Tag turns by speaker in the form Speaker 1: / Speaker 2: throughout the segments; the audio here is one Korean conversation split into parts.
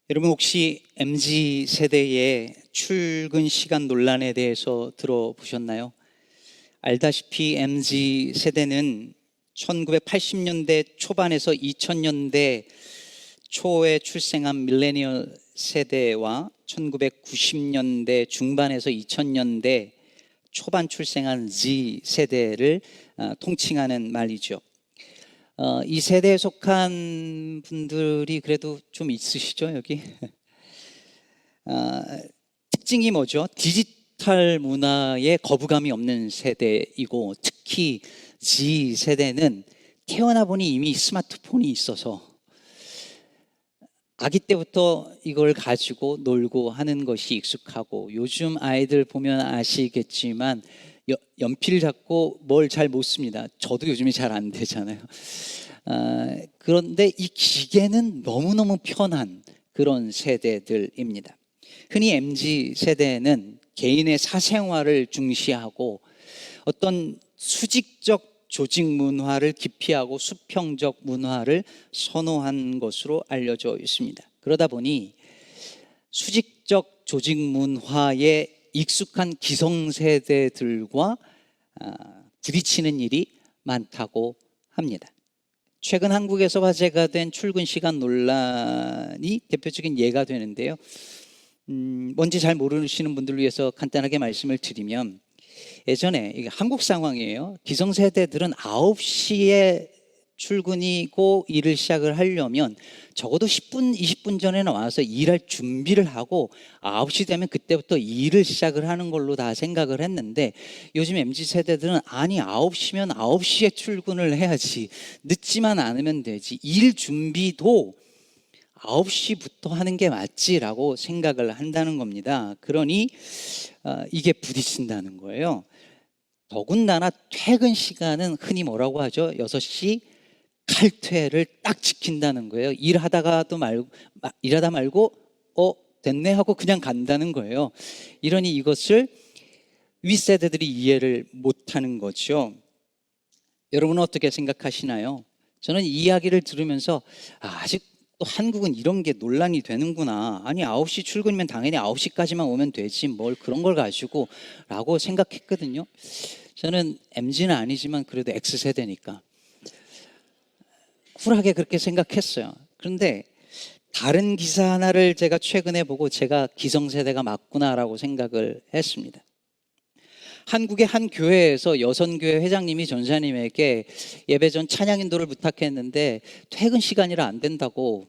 Speaker 1: 여러분 혹시 MZ 세대의 출근 시간 논란에 대해서 들어보셨나요? 알다시피 MZ 세대는 1980년대 초반에서 2000년대 초에 출생한 밀레니얼 세대와 1990년대 중반에서 2000년대 초반 출생한 Z 세대를 통칭하는 말이죠. 이 세대에 속한 분들이 그래도 좀 있으시죠, 여기? 특징이 뭐죠? 디지털 문화에 거부감이 없는 세대이고, 특히 Z 세대는 태어나 보니 이미 스마트폰이 있어서 아기 때부터 이걸 가지고 놀고 하는 것이 익숙하고, 요즘 아이들 보면 아시겠지만 연필 잡고 뭘 잘 못 씁니다. 저도 요즘에 잘 안 되잖아요. 그런데 이 기계는 너무너무 편한 그런 세대들입니다. 흔히 MZ 세대는 개인의 사생활을 중시하고 어떤 수직적 조직 문화를 기피하고 수평적 문화를 선호한 것으로 알려져 있습니다. 그러다 보니 수직적 조직 문화에 익숙한 기성세대들과 부딪히는 일이 많다고 합니다. 최근 한국에서 화제가 된 출근 시간 논란이 대표적인 예가 되는데요. 뭔지 잘 모르시는 분들을 위해서 간단하게 말씀을 드리면, 예전에 이게 한국 상황이에요. 기성세대들은 9시에 출근이고 일을 시작을 하려면 적어도 10분, 20분 전에 나와서 일할 준비를 하고 9시 되면 그때부터 일을 시작을 하는 걸로 다 생각을 했는데, 요즘 MZ세대들은 아니 9시면 9시에 출근을 해야지, 늦지만 않으면 되지, 일 준비도 9시부터 하는 게 맞지라고 생각을 한다는 겁니다. 그러니 이게 부딪힌다는 거예요. 더군다나 퇴근 시간은 흔히 뭐라고 하죠? 6시 칼퇴를 딱 지킨다는 거예요. 일하다 말고 됐네 하고 그냥 간다는 거예요. 이러니 이것을 윗세대들이 이해를 못하는 거죠. 여러분은 어떻게 생각하시나요? 저는 이 이야기를 들으면서 아직 또 한국은 이런 게 논란이 되는구나. 아니 9시 출근이면 당연히 9시까지만 오면 되지 뭘 그런 걸 가지고 라고 생각했거든요. 저는 MZ는 아니지만 그래도 X세대니까 쿨하게 그렇게 생각했어요. 그런데 다른 기사 하나를 제가 최근에 보고 제가 기성세대가 맞구나라고 생각을 했습니다. 한국의 한 교회에서 여선교회 회장님이 전사님에게 예배 전 찬양 인도를 부탁했는데 퇴근 시간이라 안 된다고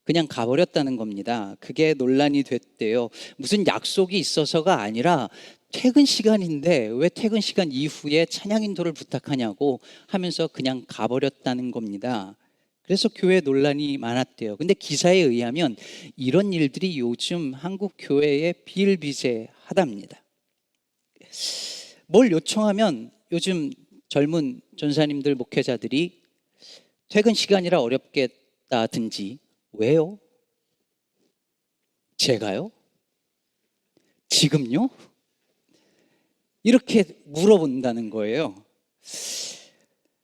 Speaker 1: 그냥 가버렸다는 겁니다. 그게 논란이 됐대요. 무슨 약속이 있어서가 아니라 퇴근 시간인데 왜 퇴근 시간 이후에 찬양 인도를 부탁하냐고 하면서 그냥 가버렸다는 겁니다. 그래서 교회 논란이 많았대요. 근데 기사에 의하면 이런 일들이 요즘 한국 교회에 비일비재하답니다. 뭘 요청하면 요즘 젊은 전사님들 목회자들이 퇴근 시간이라 어렵겠다든지, 왜요? 제가요? 지금요? 이렇게 물어본다는 거예요.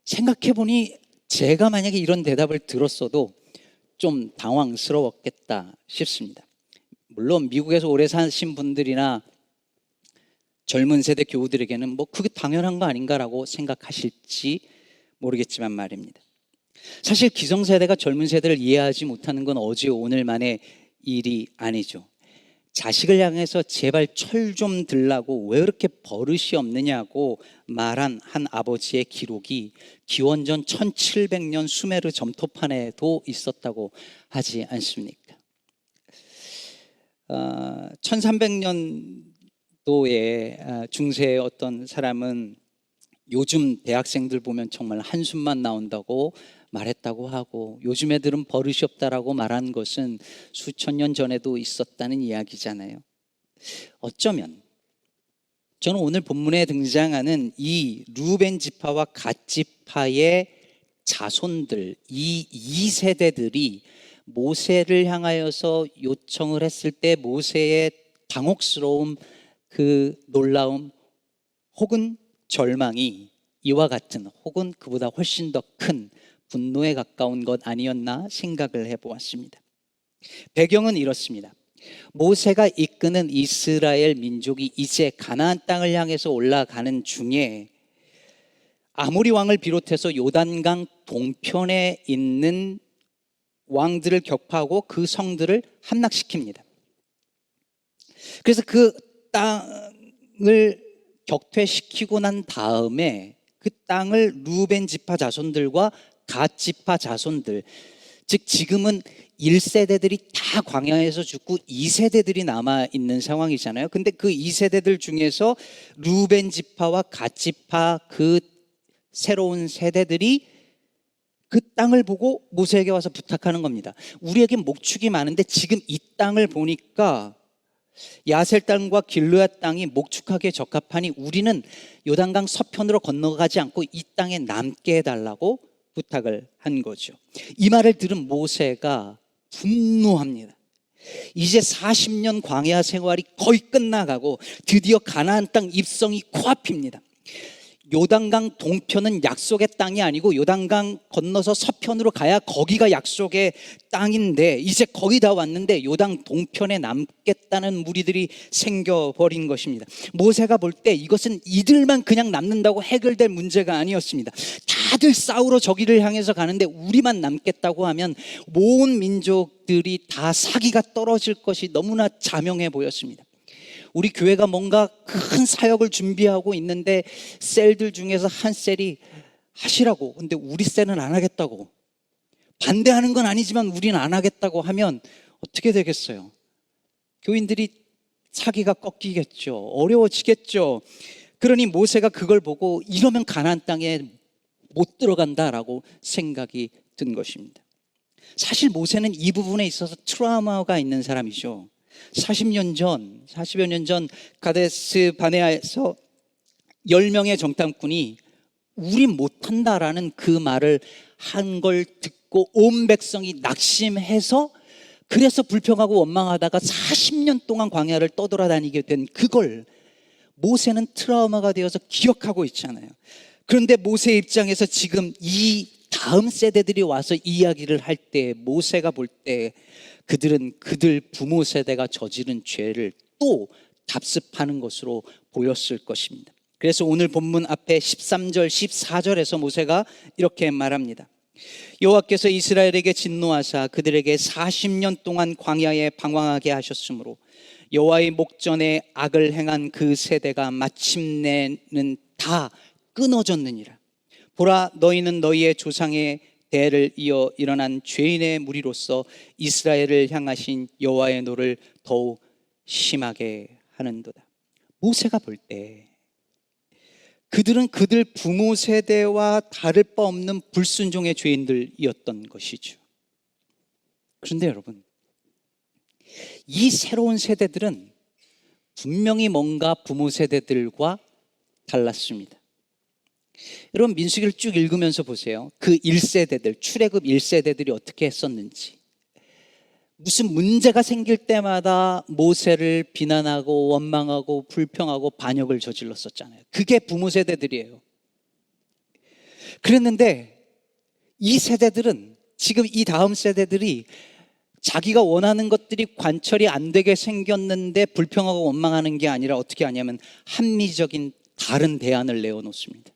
Speaker 1: 생각해보니 제가 만약에 이런 대답을 들었어도 좀 당황스러웠겠다 싶습니다. 물론 미국에서 오래 사신 분들이나 젊은 세대 교우들에게는 뭐 그게 당연한 거 아닌가라고 생각하실지 모르겠지만 말입니다. 사실 기성세대가 젊은 세대를 이해하지 못하는 건 어제 오늘만의 일이 아니죠. 자식을 향해서 제발 철 좀 들라고 왜 그렇게 버릇이 없느냐고 말한 한 아버지의 기록이 기원전 1700년 수메르 점토판에도 있었다고 하지 않습니까? 1300년도에 중세의 어떤 사람은 요즘 대학생들 보면 정말 한숨만 나온다고 말했다고 하고, 요즘 애들은 버릇이 없다라고 말한 것은 수천 년 전에도 있었다는 이야기잖아요. 어쩌면 저는 오늘 본문에 등장하는 이 루벤 지파와 갓 지파의 자손들, 이 세대들이 모세를 향하여서 요청을 했을 때 모세의 당혹스러움, 그 놀라움 혹은 절망이 이와 같은 혹은 그보다 훨씬 더 큰 분노에 가까운 것 아니었나 생각을 해보았습니다. 배경은 이렇습니다. 모세가 이끄는 이스라엘 민족이 이제 가나안 땅을 향해서 올라가는 중에 아모리 왕을 비롯해서 요단강 동편에 있는 왕들을 격파하고 그 성들을 함락시킵니다. 그래서 그 땅을 격퇴시키고 난 다음에 그 땅을 루벤 지파 자손들과 갓 지파 자손들, 즉 지금은 1세대들이 다 광야에서 죽고 2세대들이 남아있는 상황이잖아요. 근데 그 2세대들 중에서 루벤 지파와 갓 지파 그 새로운 세대들이 그 땅을 보고 모세에게 와서 부탁하는 겁니다. 우리에게 목축이 많은데 지금 이 땅을 보니까 야셀 땅과 길르앗 땅이 목축하기에 적합하니 우리는 요단강 서편으로 건너가지 않고 이 땅에 남게 해달라고 부탁을 한 거죠. 이 말을 들은 모세가 분노합니다. 이제 40년 광야 생활이 거의 끝나가고 드디어 가나안 땅 입성이 코앞입니다. 요단강 동편은 약속의 땅이 아니고 요단강 건너서 서편으로 가야 거기가 약속의 땅인데 이제 거의 다 왔는데 요단 동편에 남겠다는 무리들이 생겨버린 것입니다. 모세가 볼 때 이것은 이들만 그냥 남는다고 해결될 문제가 아니었습니다. 다들 싸우러 저기를 향해서 가는데 우리만 남겠다고 하면 모든 민족들이 다 사기가 떨어질 것이 너무나 자명해 보였습니다. 우리 교회가 뭔가 큰 사역을 준비하고 있는데 셀들 중에서 한 셀이 하시라고, 근데 우리 셀은 안 하겠다고, 반대하는 건 아니지만 우리는 안 하겠다고 하면 어떻게 되겠어요? 교인들이 사기가 꺾이겠죠. 어려워지겠죠. 그러니 모세가 그걸 보고 이러면 가나안 땅에 못 들어간다라고 생각이 든 것입니다. 사실 모세는 이 부분에 있어서 트라우마가 있는 사람이죠. 40여 년 전 가데스 바네아에서 10명의 정탐꾼이 우리 못한다라는 그 말을 한 걸 듣고 온 백성이 낙심해서 그래서 불평하고 원망하다가 40년 동안 광야를 떠돌아다니게 된 그걸 모세는 트라우마가 되어서 기억하고 있잖아요. 그런데 모세 입장에서 지금 이 다음 세대들이 와서 이야기를 할 때 모세가 볼 때 그들은 그들 부모 세대가 저지른 죄를 또 답습하는 것으로 보였을 것입니다. 그래서 오늘 본문 앞에 13절 14절에서 모세가 이렇게 말합니다. 여호와께서 이스라엘에게 진노하사 그들에게 40년 동안 광야에 방황하게 하셨으므로 여호와의 목전에 악을 행한 그 세대가 마침내는 다 끊어졌느니라. 보라, 너희는 너희의 조상의 대를 이어 일어난 죄인의 무리로서 이스라엘을 향하신 여호와의 노를 더욱 심하게 하는도다. 모세가 볼 때 그들은 그들 부모 세대와 다를 바 없는 불순종의 죄인들이었던 것이죠. 그런데 여러분, 이 새로운 세대들은 분명히 뭔가 부모 세대들과 달랐습니다. 여러분, 민수기를 쭉 읽으면서 보세요. 그 1세대들, 출애굽 1세대들이 어떻게 했었는지. 무슨 문제가 생길 때마다 모세를 비난하고 원망하고 불평하고 반역을 저질렀었잖아요. 그게 부모 세대들이에요. 그랬는데 이 세대들은, 지금 이 다음 세대들이 자기가 원하는 것들이 관철이 안 되게 생겼는데 불평하고 원망하는 게 아니라 어떻게 하냐면 합리적인 다른 대안을 내어놓습니다.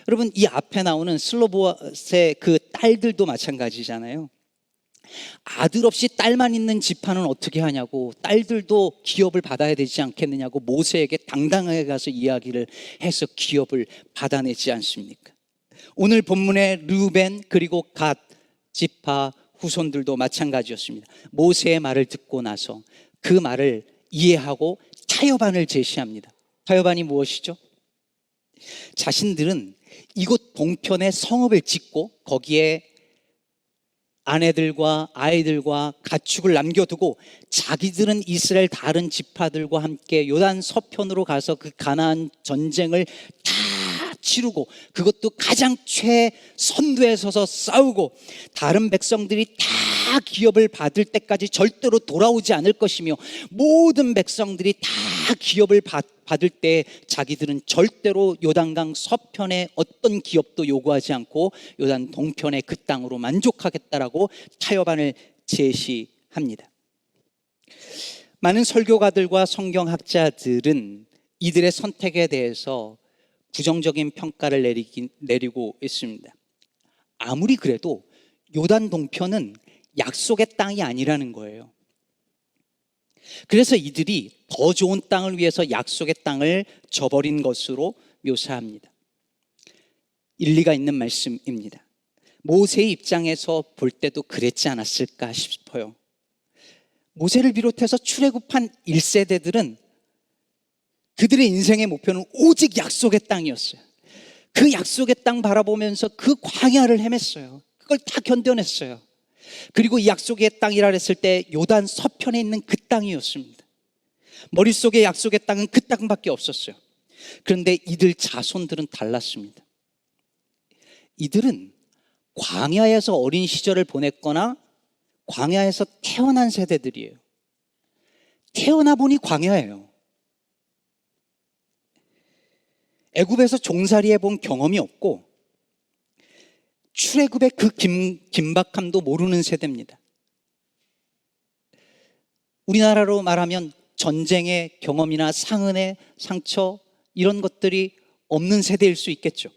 Speaker 1: 여러분, 이 앞에 나오는 슬로보앗의 그 딸들도 마찬가지잖아요. 아들 없이 딸만 있는 지파는 어떻게 하냐고, 딸들도 기업을 받아야 되지 않겠느냐고 모세에게 당당하게 가서 이야기를 해서 기업을 받아내지 않습니까? 오늘 본문의 르우벤 그리고 갓 지파 후손들도 마찬가지였습니다. 모세의 말을 듣고 나서 그 말을 이해하고 타협안을 제시합니다. 타협안이 무엇이죠? 자신들은 이곳 동편에 성읍을 짓고 거기에 아내들과 아이들과 가축을 남겨두고 자기들은 이스라엘 다른 지파들과 함께 요단 서편으로 가서 그 가나안 전쟁을 다 치르고, 그것도 가장 최선두에 서서 싸우고, 다른 백성들이 다 기업을 받을 때까지 절대로 돌아오지 않을 것이며, 모든 백성들이 다 기업을 받을 때 자기들은 절대로 요단강 서편의 어떤 기업도 요구하지 않고 요단 동편의 그 땅으로 만족하겠다라고 타협안을 제시합니다. 많은 설교가들과 성경학자들은 이들의 선택에 대해서 부정적인 평가를 내리고 있습니다. 아무리 그래도 요단 동편은 약속의 땅이 아니라는 거예요. 그래서 이들이 더 좋은 땅을 위해서 약속의 땅을 저버린 것으로 묘사합니다. 일리가 있는 말씀입니다. 모세의 입장에서 볼 때도 그랬지 않았을까 싶어요. 모세를 비롯해서 출애굽한 1세대들은 그들의 인생의 목표는 오직 약속의 땅이었어요. 그 약속의 땅 바라보면서 그 광야를 헤맸어요. 그걸 다 견뎌냈어요. 그리고 이 약속의 땅이라 했을 때 요단 서편에 있는 그 땅이었습니다. 머릿속에 약속의 땅은 그 땅밖에 없었어요. 그런데 이들 자손들은 달랐습니다. 이들은 광야에서 어린 시절을 보냈거나 광야에서 태어난 세대들이에요. 태어나 보니 광야예요. 애굽에서 종살이 해본 경험이 없고 출애굽의 그 긴박함도 모르는 세대입니다. 우리나라로 말하면 전쟁의 경험이나 상흔의 상처 이런 것들이 없는 세대일 수 있겠죠.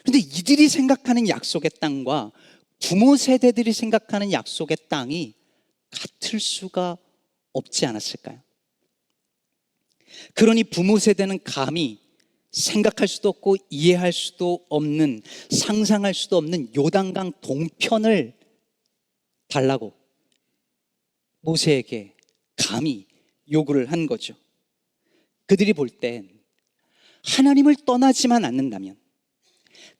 Speaker 1: 그런데 이들이 생각하는 약속의 땅과 부모 세대들이 생각하는 약속의 땅이 같을 수가 없지 않았을까요? 그러니 부모 세대는 감히 생각할 수도 없고 이해할 수도 없는, 상상할 수도 없는 요단강 동편을 달라고 모세에게 감히 요구를 한 거죠. 그들이 볼 땐 하나님을 떠나지만 않는다면,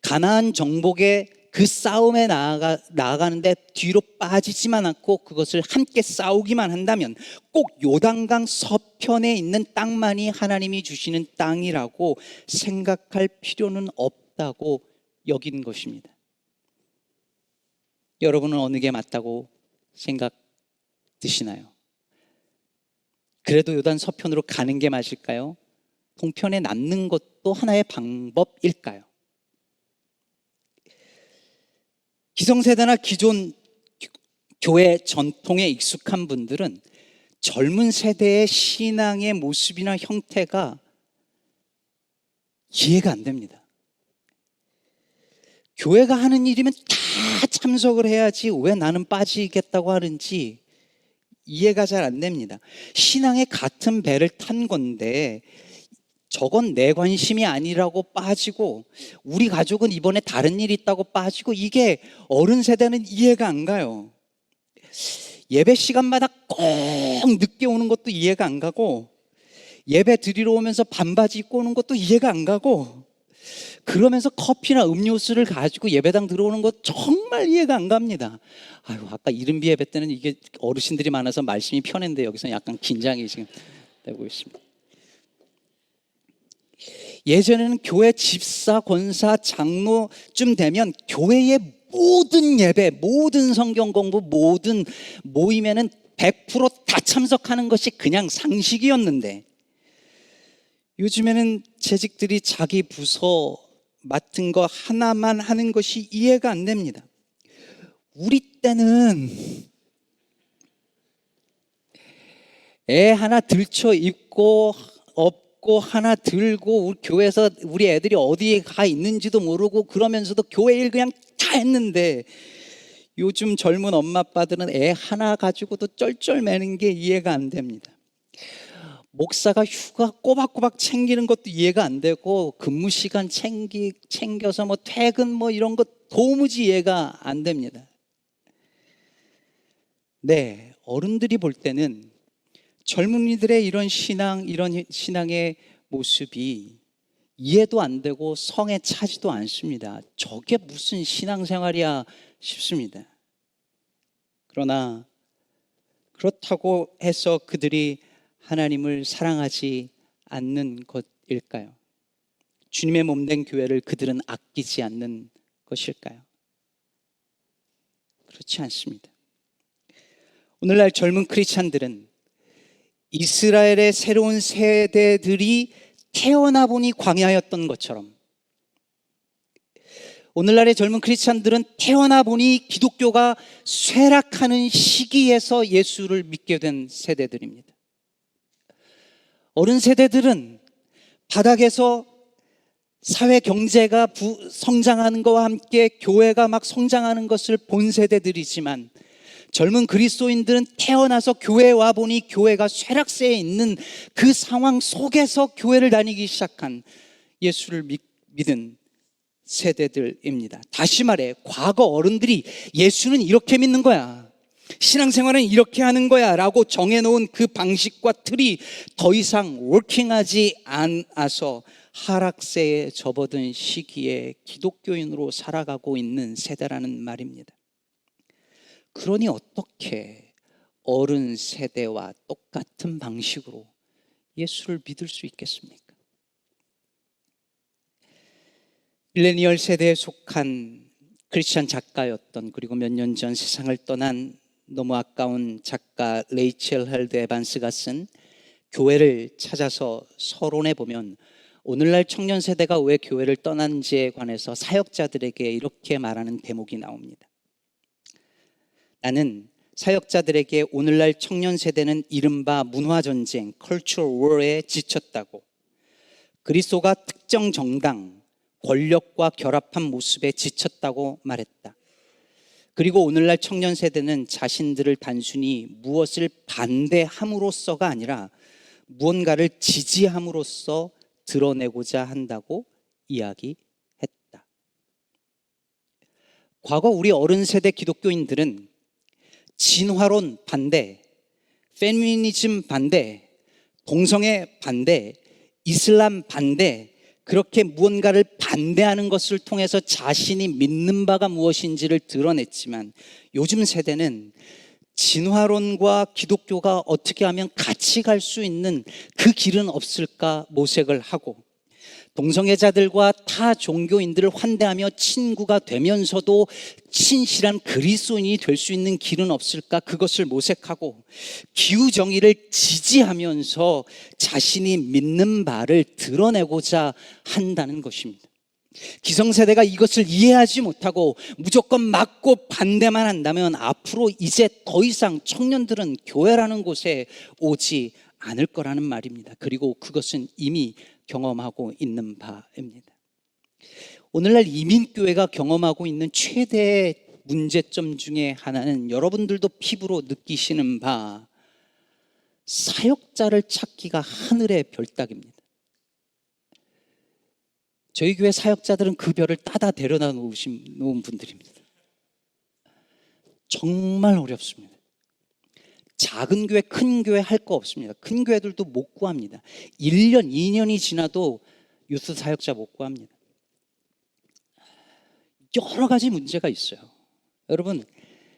Speaker 1: 가나안 정복의 그 싸움에 나아가는데 뒤로 빠지지만 않고 그것을 함께 싸우기만 한다면 꼭 요단강 서편에 있는 땅만이 하나님이 주시는 땅이라고 생각할 필요는 없다고 여긴 것입니다. 여러분은 어느 게 맞다고 생각 드시나요? 그래도 요단 서편으로 가는 게 맞을까요? 동편에 남는 것도 하나의 방법일까요? 기성세대나 기존 교회 전통에 익숙한 분들은 젊은 세대의 신앙의 모습이나 형태가 이해가 안 됩니다. 교회가 하는 일이면 다 참석을 해야지 왜 나는 빠지겠다고 하는지 이해가 잘 안 됩니다. 신앙의 같은 배를 탄 건데 저건 내 관심이 아니라고 빠지고, 우리 가족은 이번에 다른 일이 있다고 빠지고, 이게 어른 세대는 이해가 안 가요. 예배 시간마다 꼭 늦게 오는 것도 이해가 안 가고, 예배 드리러 오면서 반바지 입고 오는 것도 이해가 안 가고, 그러면서 커피나 음료수를 가지고 예배당 들어오는 것 정말 이해가 안 갑니다. 아유, 아까 이른비 예배 때는 이게 어르신들이 많아서 말씀이 편했는데 여기서 약간 긴장이 지금 되고 있습니다. 예전에는 교회 집사, 권사, 장로쯤 되면 교회의 모든 예배, 모든 성경 공부, 모든 모임에는 100% 다 참석하는 것이 그냥 상식이었는데, 요즘에는 재직들이 자기 부서 맡은 거 하나만 하는 것이 이해가 안 됩니다. 우리 때는 애 하나 들쳐 입고 업고 하나 들고 우리 교회에서 우리 애들이 어디에 가 있는지도 모르고 그러면서도 교회 일 그냥 다 했는데, 요즘 젊은 엄마 아빠들은 애 하나 가지고도 쩔쩔매는 게 이해가 안 됩니다. 목사가 휴가 꼬박꼬박 챙기는 것도 이해가 안 되고, 근무 시간 챙겨서 뭐 퇴근 뭐 이런 것 도무지 이해가 안 됩니다. 네, 어른들이 볼 때는 젊은이들의 이런 신앙의 모습이 이해도 안 되고 성에 차지도 않습니다. 저게 무슨 신앙생활이야 싶습니다. 그러나 그렇다고 해서 그들이 하나님을 사랑하지 않는 것일까요? 주님의 몸된 교회를 그들은 아끼지 않는 것일까요? 그렇지 않습니다. 오늘날 젊은 크리스찬들은 이스라엘의 새로운 세대들이 태어나 보니 광야였던 것처럼 오늘날의 젊은 크리스찬들은 태어나 보니 기독교가 쇠락하는 시기에서 예수를 믿게 된 세대들입니다. 어른 세대들은 바닥에서 사회 경제가 성장하는 것과 함께 교회가 막 성장하는 것을 본 세대들이지만 젊은 그리스도인들은 태어나서 교회에 와 보니 교회가 쇠락세에 있는 그 상황 속에서 교회를 다니기 시작한 예수를 믿은 세대들입니다. 다시 말해, 과거 어른들이 예수는 이렇게 믿는 거야, 신앙생활은 이렇게 하는 거야 라고 정해놓은 그 방식과 틀이 더 이상 워킹하지 않아서 하락세에 접어든 시기에 기독교인으로 살아가고 있는 세대라는 말입니다. 그러니 어떻게 어른 세대와 똑같은 방식으로 예수를 믿을 수 있겠습니까? 밀레니얼 세대에 속한 크리스찬 작가였던, 그리고 몇 년 전 세상을 떠난 너무 아까운 작가 레이첼 헬드 에반스가 쓴 교회를 찾아서 서론에 보면 오늘날 청년 세대가 왜 교회를 떠난지에 관해서 사역자들에게 이렇게 말하는 대목이 나옵니다. 나는 사역자들에게 오늘날 청년 세대는 이른바 문화전쟁, cultural war에 지쳤다고, 그리스도가 특정 정당, 권력과 결합한 모습에 지쳤다고 말했다. 그리고 오늘날 청년 세대는 자신들을 단순히 무엇을 반대함으로써가 아니라 무언가를 지지함으로써 드러내고자 한다고 이야기했다. 과거 우리 어른 세대 기독교인들은 진화론 반대, 페미니즘 반대, 동성애 반대, 이슬람 반대, 그렇게 무언가를 반대하는 것을 통해서 자신이 믿는 바가 무엇인지를 드러냈지만 요즘 세대는 진화론과 기독교가 어떻게 하면 같이 갈 수 있는 그 길은 없을까 모색을 하고, 동성애자들과 타 종교인들을 환대하며 친구가 되면서도 신실한 그리스도인이 될 수 있는 길은 없을까, 그것을 모색하고, 기후정의를 지지하면서 자신이 믿는 바를 드러내고자 한다는 것입니다. 기성세대가 이것을 이해하지 못하고 무조건 맞고 반대만 한다면 앞으로 이제 더 이상 청년들은 교회라는 곳에 오지 않을 거라는 말입니다. 그리고 그것은 이미 경험하고 있는 바입니다. 오늘날 이민교회가 경험하고 있는 최대의 문제점 중에 하나는 여러분들도 피부로 느끼시는 바, 사역자를 찾기가 하늘의 별따기입니다. 저희 교회 사역자들은 그 별을 따다 데려다 놓은 분들입니다. 정말 어렵습니다. 작은 교회, 큰 교회 할 거 없습니다. 큰 교회들도 못 구합니다. 1년, 2년이 지나도 유스 사역자 못 구합니다. 여러 가지 문제가 있어요. 여러분,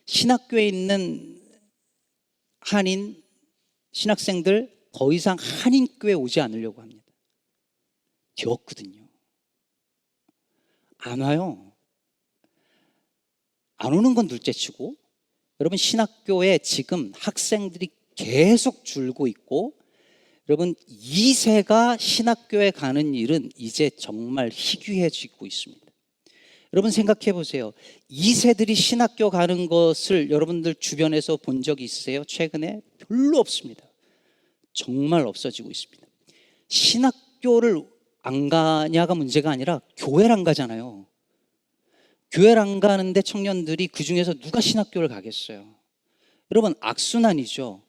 Speaker 1: 신학교에 있는 한인 신학생들 더 이상 한인교회 오지 않으려고 합니다. 되었거든요. 안 와요. 안 오는 건 둘째치고, 여러분 신학교에 지금 학생들이 계속 줄고 있고, 여러분 2세가 신학교에 가는 일은 이제 정말 희귀해지고 있습니다. 여러분 생각해 보세요. 2세들이 신학교 가는 것을 여러분들 주변에서 본 적이 있으세요? 최근에 별로 없습니다. 정말 없어지고 있습니다. 신학교를 안 가냐가 문제가 아니라 교회를 안 가잖아요. 교회를 안 가는데 청년들이 그 중에서 누가 신학교를 가겠어요? 여러분 악순환이죠.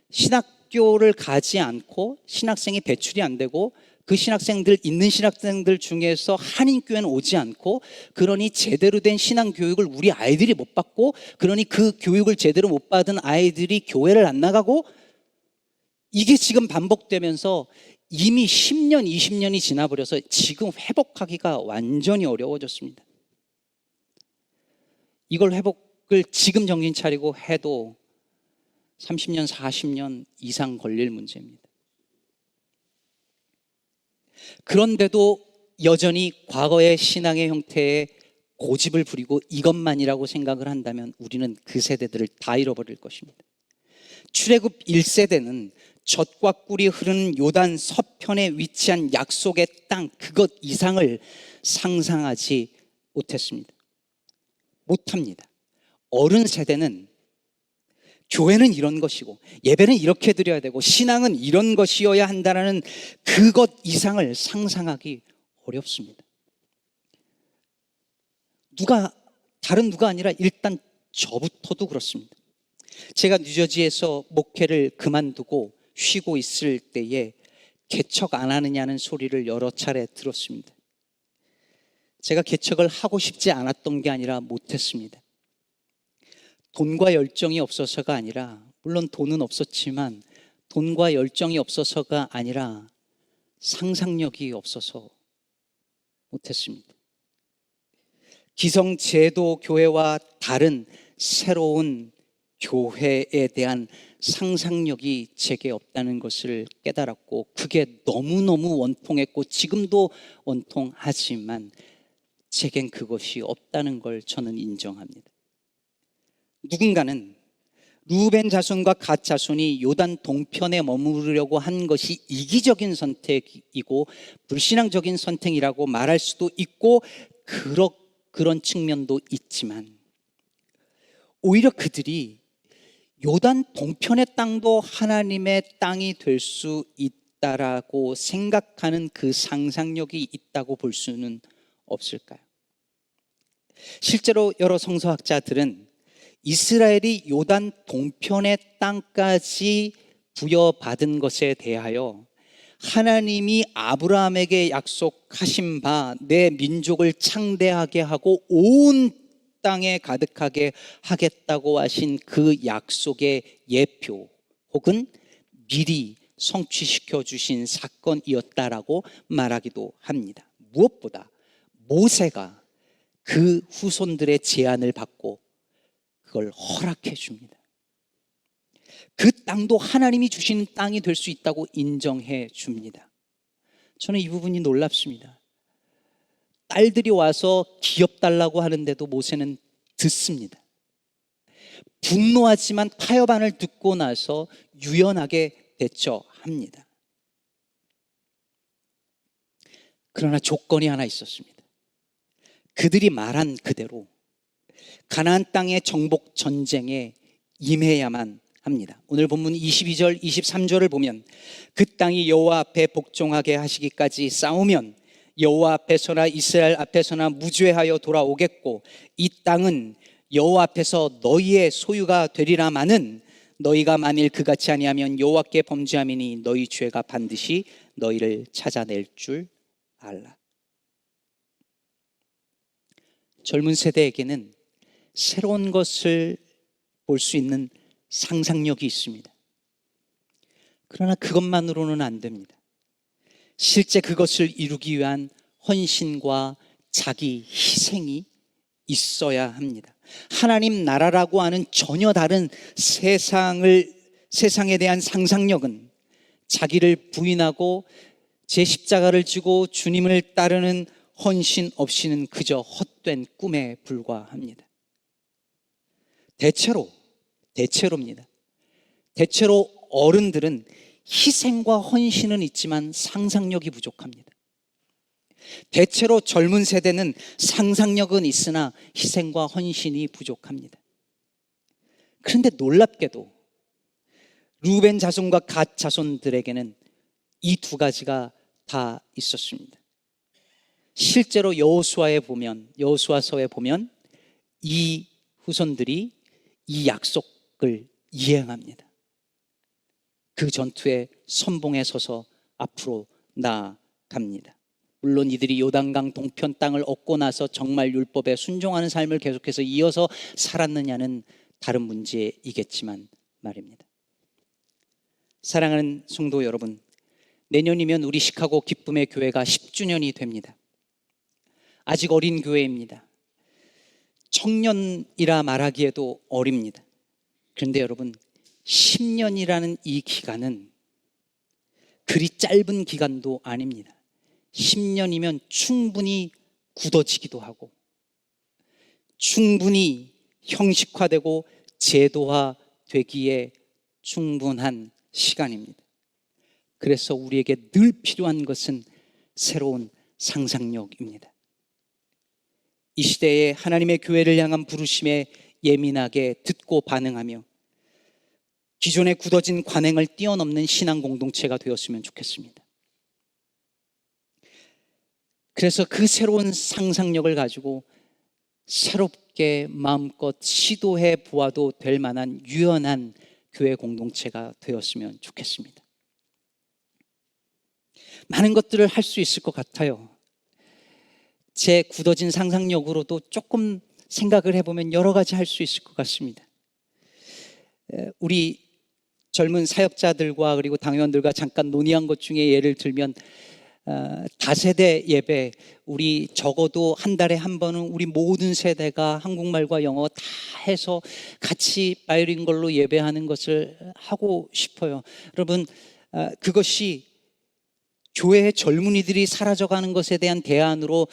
Speaker 1: 신학교를 가지 않고 신학생이 배출이 안 되고, 그 신학생들 있는 신학생들 중에서 한인교회는 오지 않고, 그러니 제대로 된 신앙교육을 우리 아이들이 못 받고, 그러니 그 교육을 제대로 못 받은 아이들이 교회를 안 나가고, 이게 지금 반복되면서 이미 10년, 20년이 지나버려서 지금 회복하기가 완전히 어려워졌습니다. 이걸 회복을 지금 정신 차리고 해도 30년, 40년 이상 걸릴 문제입니다. 그런데도 여전히 과거의 신앙의 형태에 고집을 부리고 이것만이라고 생각을 한다면 우리는 그 세대들을 다 잃어버릴 것입니다. 출애굽 1세대는 젖과 꿀이 흐르는 요단 서편에 위치한 약속의 땅, 그것 이상을 상상하지 못했습니다. 못합니다. 어른 세대는 교회는 이런 것이고 예배는 이렇게 드려야 되고 신앙은 이런 것이어야 한다는 그것 이상을 상상하기 어렵습니다. 다른 누가 아니라 일단 저부터도 그렇습니다. 제가 뉴저지에서 목회를 그만두고 쉬고 있을 때에 개척 안 하느냐는 소리를 여러 차례 들었습니다. 제가 개척을 하고 싶지 않았던 게 아니라 못했습니다. 돈과 열정이 없어서가 아니라, 물론 돈은 없었지만 돈과 열정이 없어서가 아니라 상상력이 없어서 못했습니다. 기성제도 교회와 다른 새로운 교회에 대한 상상력이 제게 없다는 것을 깨달았고, 그게 너무너무 원통했고 지금도 원통하지만 제겐 그것이 없다는 걸 저는 인정합니다. 누군가는 루벤 자손과 갓 자손이 요단 동편에 머무르려고 한 것이 이기적인 선택이고 불신앙적인 선택이라고 말할 수도 있고 그런 측면도 있지만, 오히려 그들이 요단 동편의 땅도 하나님의 땅이 될 수 있다라고 생각하는 그 상상력이 있다고 볼 수는 없을까요? 실제로 여러 성서학자들은 이스라엘이 요단 동편의 땅까지 부여받은 것에 대하여 하나님이 아브라함에게 약속하신 바 내 민족을 창대하게 하고 온 땅에 가득하게 하겠다고 하신 그 약속의 예표 혹은 미리 성취시켜 주신 사건이었다라고 말하기도 합니다. 무엇보다 모세가 그 후손들의 제안을 받고 그걸 허락해 줍니다. 그 땅도 하나님이 주신 땅이 될 수 있다고 인정해 줍니다. 저는 이 부분이 놀랍습니다. 딸들이 와서 기업 달라고 하는데도 모세는 듣습니다. 분노하지만 타협안을 듣고 나서 유연하게 대처합니다. 그러나 조건이 하나 있었습니다. 그들이 말한 그대로 가나안 땅의 정복 전쟁에 임해야만 합니다. 오늘 본문 22절, 23절을 보면 그 땅이 여호와 앞에 복종하게 하시기까지 싸우면 여호와 앞에서나 이스라엘 앞에서나 무죄하여 돌아오겠고 이 땅은 여호와 앞에서 너희의 소유가 되리라마는 너희가 만일 그같이 아니하면 여호와께 범죄함이니 너희 죄가 반드시 너희를 찾아낼 줄 알라. 젊은 세대에게는 새로운 것을 볼 수 있는 상상력이 있습니다. 그러나 그것만으로는 안 됩니다. 실제 그것을 이루기 위한 헌신과 자기 희생이 있어야 합니다. 하나님 나라라고 하는 전혀 다른 세상에 대한 상상력은 자기를 부인하고 제 십자가를 지고 주님을 따르는 헌신 없이는 그저 헛된 꿈에 불과합니다. 대체로입니다. 대체로 어른들은 희생과 헌신은 있지만 상상력이 부족합니다. 대체로 젊은 세대는 상상력은 있으나 희생과 헌신이 부족합니다. 그런데 놀랍게도 루벤 자손과 갓 자손들에게는 이 두 가지가 다 있었습니다. 실제로 여호수아서에 보면 이 후손들이 이 약속을 이행합니다. 그 전투에 선봉에 서서 앞으로 나아갑니다. 물론 이들이 요단강 동편 땅을 얻고 나서 정말 율법에 순종하는 삶을 계속해서 이어서 살았느냐는 다른 문제이겠지만 말입니다. 사랑하는 성도 여러분, 내년이면 우리 시카고 기쁨의 교회가 10주년이 됩니다. 아직 어린 교회입니다. 청년이라 말하기에도 어립니다. 그런데 여러분, 10년이라는 이 기간은 그리 짧은 기간도 아닙니다. 10년이면 충분히 굳어지기도 하고 충분히 형식화되고 제도화되기에 충분한 시간입니다. 그래서 우리에게 늘 필요한 것은 새로운 상상력입니다. 이 시대에 하나님의 교회를 향한 부르심에 예민하게 듣고 반응하며 기존의 굳어진 관행을 뛰어넘는 신앙 공동체가 되었으면 좋겠습니다. 그래서 그 새로운 상상력을 가지고 새롭게 마음껏 시도해 보아도 될 만한 유연한 교회 공동체가 되었으면 좋겠습니다. 많은 것들을 할 수 있을 것 같아요. 제 굳어진 상상력으로도 조금 생각을 해보면 여러 가지 할 수 있을 것 같습니다. 우리 젊은 사역자들과 그리고 당회원들과 잠깐 논의한 것 중에 예를 들면 다세대 예배, 우리 적어도 한 달에 한 번은 우리 모든 세대가 한국말과 영어 다 해서 같이 바이링걸로 예배하는 것을 하고 싶어요. 여러분, 그것이 교회의 젊은이들이 사라져가는 것에 대한 대안으로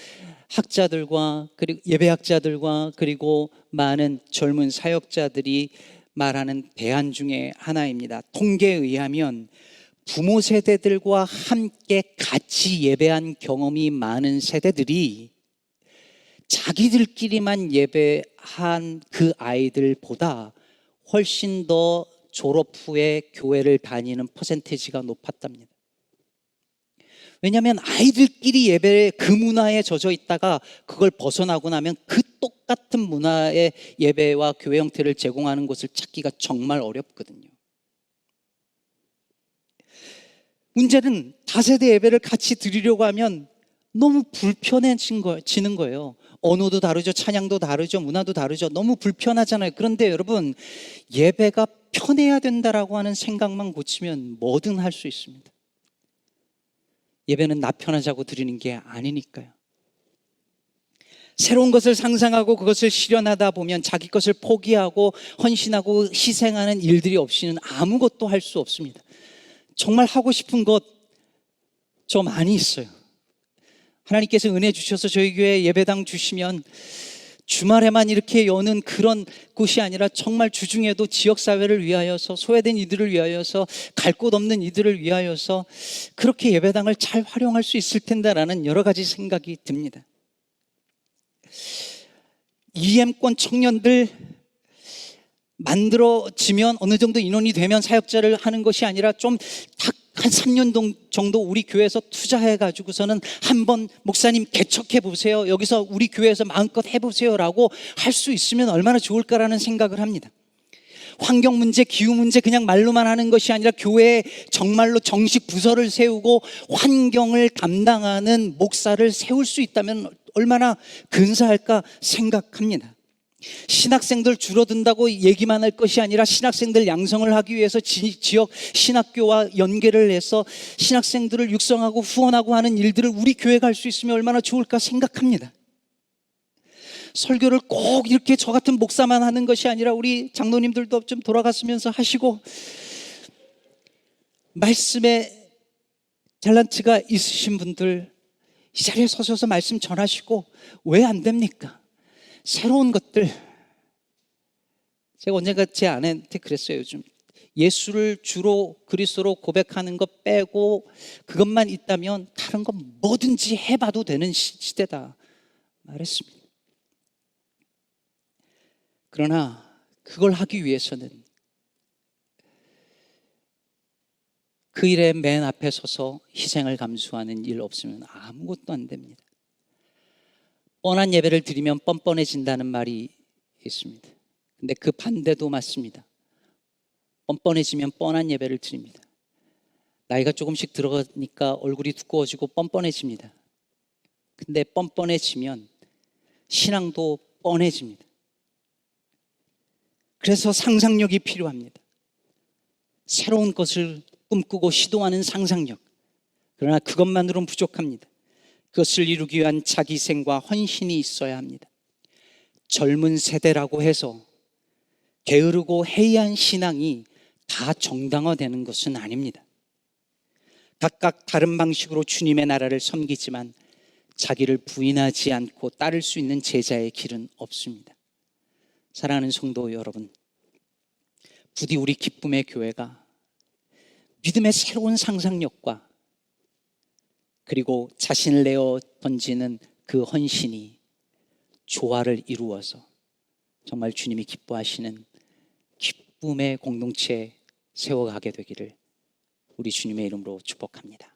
Speaker 1: 학자들과 그리고 예배학자들과 그리고 많은 젊은 사역자들이 말하는 대안 중에 하나입니다. 통계에 의하면 부모 세대들과 함께 같이 예배한 경험이 많은 세대들이 자기들끼리만 예배한 그 아이들보다 훨씬 더 졸업 후에 교회를 다니는 퍼센티지가 높았답니다. 왜냐하면 아이들끼리 예배 그 문화에 젖어 있다가 그걸 벗어나고 나면 그 똑같은 문화의 예배와 교회 형태를 제공하는 곳을 찾기가 정말 어렵거든요. 문제는 다세대 예배를 같이 드리려고 하면 너무 불편해지는 거예요. 언어도 다르죠, 찬양도 다르죠, 문화도 다르죠. 너무 불편하잖아요. 그런데 여러분, 예배가 편해야 된다라고 하는 생각만 고치면 뭐든 할 수 있습니다. 예배는 나 편하자고 드리는 게 아니니까요. 새로운 것을 상상하고 그것을 실현하다 보면 자기 것을 포기하고 헌신하고 희생하는 일들이 없이는 아무것도 할 수 없습니다. 정말 하고 싶은 것 저 많이 있어요. 하나님께서 은혜 주셔서 저희 교회 예배당 주시면 주말에만 이렇게 여는 그런 곳이 아니라 정말 주중에도 지역사회를 위하여서, 소외된 이들을 위하여서, 갈 곳 없는 이들을 위하여서 그렇게 예배당을 잘 활용할 수 있을 텐데라는 여러 가지 생각이 듭니다. EM권 청년들 만들어지면 어느 정도 인원이 되면 사역자를 하는 것이 아니라 좀 한 3년 정도 우리 교회에서 투자해가지고서는 한번 목사님 개척해 보세요, 여기서 우리 교회에서 마음껏 해보세요 라고 할 수 있으면 얼마나 좋을까라는 생각을 합니다. 환경 문제, 기후 문제 그냥 말로만 하는 것이 아니라 교회에 정말로 정식 부서를 세우고 환경을 담당하는 목사를 세울 수 있다면 얼마나 근사할까 생각합니다. 신학생들 줄어든다고 얘기만 할 것이 아니라 신학생들 양성을 하기 위해서 지역 신학교와 연계를 해서 신학생들을 육성하고 후원하고 하는 일들을 우리 교회가 할 수 있으면 얼마나 좋을까 생각합니다. 설교를 꼭 이렇게 저 같은 목사만 하는 것이 아니라 우리 장로님들도 좀 돌아갔으면서 하시고, 말씀에 탤런트가 있으신 분들 이 자리에 서셔서 말씀 전하시고, 왜 안 됩니까? 새로운 것들. 제가 언젠가 제 아내한테 그랬어요. 요즘 예수를 주로 그리스도로 고백하는 것 빼고 그것만 있다면 다른 건 뭐든지 해봐도 되는 시대다 말했습니다. 그러나 그걸 하기 위해서는 그 일의 맨 앞에 서서 희생을 감수하는 일 없으면 아무것도 안 됩니다. 뻔한 예배를 드리면 뻔뻔해진다는 말이 있습니다. 근데 그 반대도 맞습니다. 뻔뻔해지면 뻔한 예배를 드립니다. 나이가 조금씩 들어가니까 얼굴이 두꺼워지고 뻔뻔해집니다. 근데 뻔뻔해지면 신앙도 뻔해집니다. 그래서 상상력이 필요합니다. 새로운 것을 꿈꾸고 시도하는 상상력. 그러나 그것만으로는 부족합니다. 그것을 이루기 위한 자기생과 헌신이 있어야 합니다. 젊은 세대라고 해서 게으르고 해이한 신앙이 다 정당화되는 것은 아닙니다. 각각 다른 방식으로 주님의 나라를 섬기지만 자기를 부인하지 않고 따를 수 있는 제자의 길은 없습니다. 사랑하는 성도 여러분, 부디 우리 기쁨의 교회가 믿음의 새로운 상상력과 그리고 자신을 내어 던지는 그 헌신이 조화를 이루어서 정말 주님이 기뻐하시는 기쁨의 공동체에 세워가게 되기를 우리 주님의 이름으로 축복합니다.